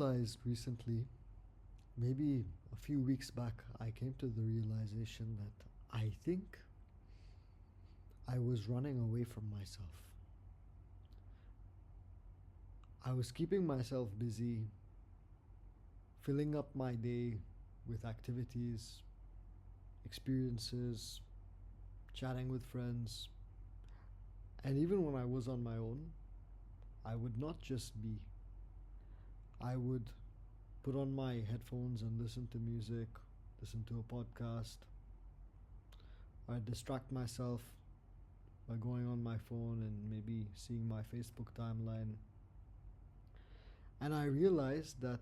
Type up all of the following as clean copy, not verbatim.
realized recently, maybe a few weeks back, I came to the realization that I think I was running away from myself. I was keeping myself busy, filling up my day with activities, experiences, chatting with friends, and even when I was on my own, I would not just be. I would put on my headphones and listen to music, listen to a podcast. I'd distract myself by going on my phone and maybe seeing my Facebook timeline. And I realized that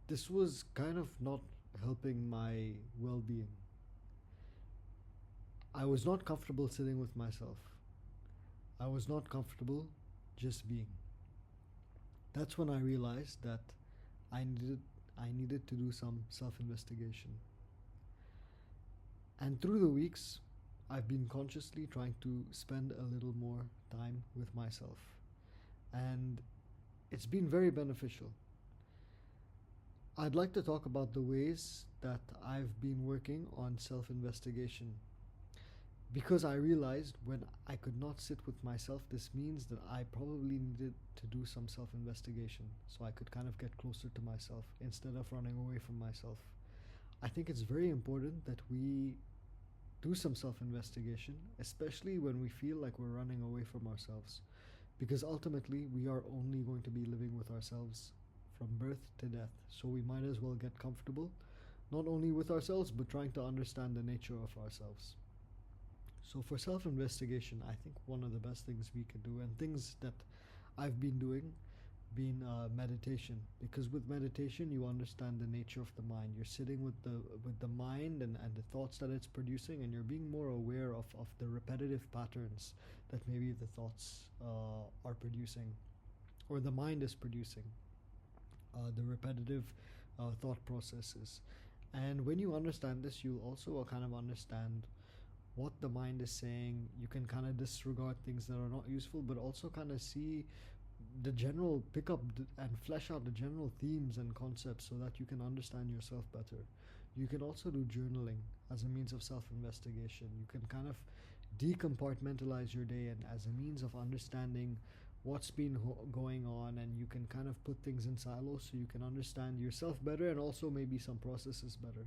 this was kind of not helping my well being. I was not comfortable sitting with myself. I was not comfortable just being. That's when I realized that I needed to do some self-investigation. And through the weeks, I've been consciously trying to spend a little more time with myself. And it's been very beneficial. I'd like to talk about the ways that I've been working on self-investigation. Because I realized when I could not sit with myself, this means that I probably needed to do some self-investigation so I could kind of get closer to myself instead of running away from myself. I think it's very important that we do some self-investigation, especially when we feel like we're running away from ourselves. Because ultimately, we are only going to be living with ourselves from birth to death. So we might as well get comfortable, not only with ourselves, but trying to understand the nature of ourselves. So for self-investigation, I think one of the best things we can do, and things that I've been doing, being meditation. Because with meditation, you understand the nature of the mind. You're sitting with the mind and the thoughts that it's producing, and you're being more aware of the repetitive patterns that maybe the thoughts are producing, or the mind is producing, the repetitive thought processes. And when you understand this, you also kind of understand what the mind is saying. You can kind of disregard things that are not useful, but also kind of see the general, pick up and flesh out the general themes and concepts so that you can understand yourself better. You can also do journaling as a means of self-investigation. You can kind of decompartmentalize your day and as a means of understanding what's been going on, and you can kind of put things in silos so you can understand yourself better and also maybe some processes better.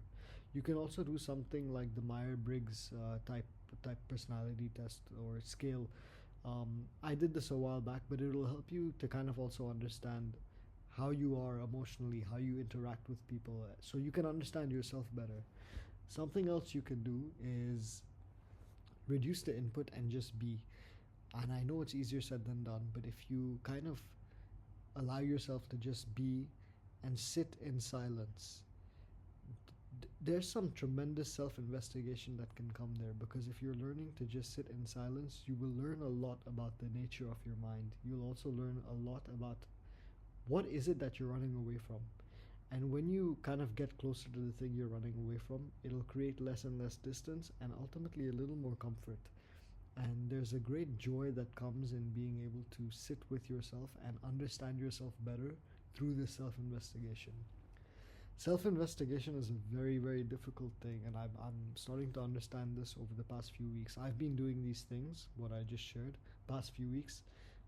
You can also do something like the Myers-Briggs type personality test or scale. I did this a while back, but it'll help you to kind of also understand how you are emotionally, how you interact with people, so you can understand yourself better. Something else you can do is reduce the input and just be. And I know it's easier said than done, but if you kind of allow yourself to just be and sit in silence, there's some tremendous self-investigation that can come there. Because if you're learning to just sit in silence, you will learn a lot about the nature of your mind. You'll also learn a lot about what is it that you're running away from. And when you kind of get closer to the thing you're running away from, it'll create less and less distance and ultimately a little more comfort. And there's a great joy that comes in being able to sit with yourself and understand yourself better through this self-investigation. Self-investigation is a very, very difficult thing, and I'm starting to understand this over the past few weeks. I've been doing these things, what I just shared, past few weeks.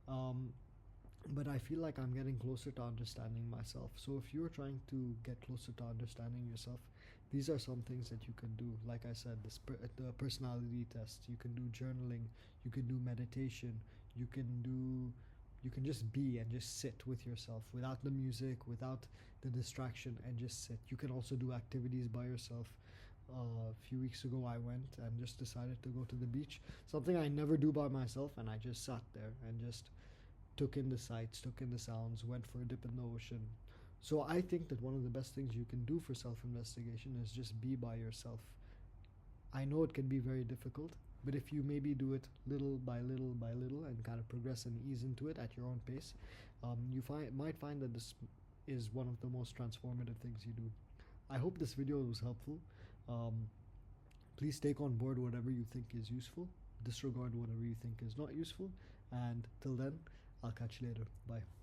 But I feel like I'm getting closer to understanding myself. So if you're trying to get closer to understanding yourself, these are some things that you can do. Like I said, the personality test. You can do journaling. You can do meditation. You can just be and just sit with yourself without the music, without the distraction, and just sit. You can also do activities by yourself. A few weeks ago, I went and just decided to go to the beach, something I never do by myself, and I just sat there and just took in the sights, took in the sounds, went for a dip in the ocean. So I think that one of the best things you can do for self-investigation is just be by yourself. I know it can be very difficult, but if you maybe do it little by little by little and kind of progress and ease into it at your own pace, you might find that this is one of the most transformative things you do. I hope this video was helpful. Please take on board whatever you think is useful, disregard whatever you think is not useful, and till then, I'll catch you later. Bye.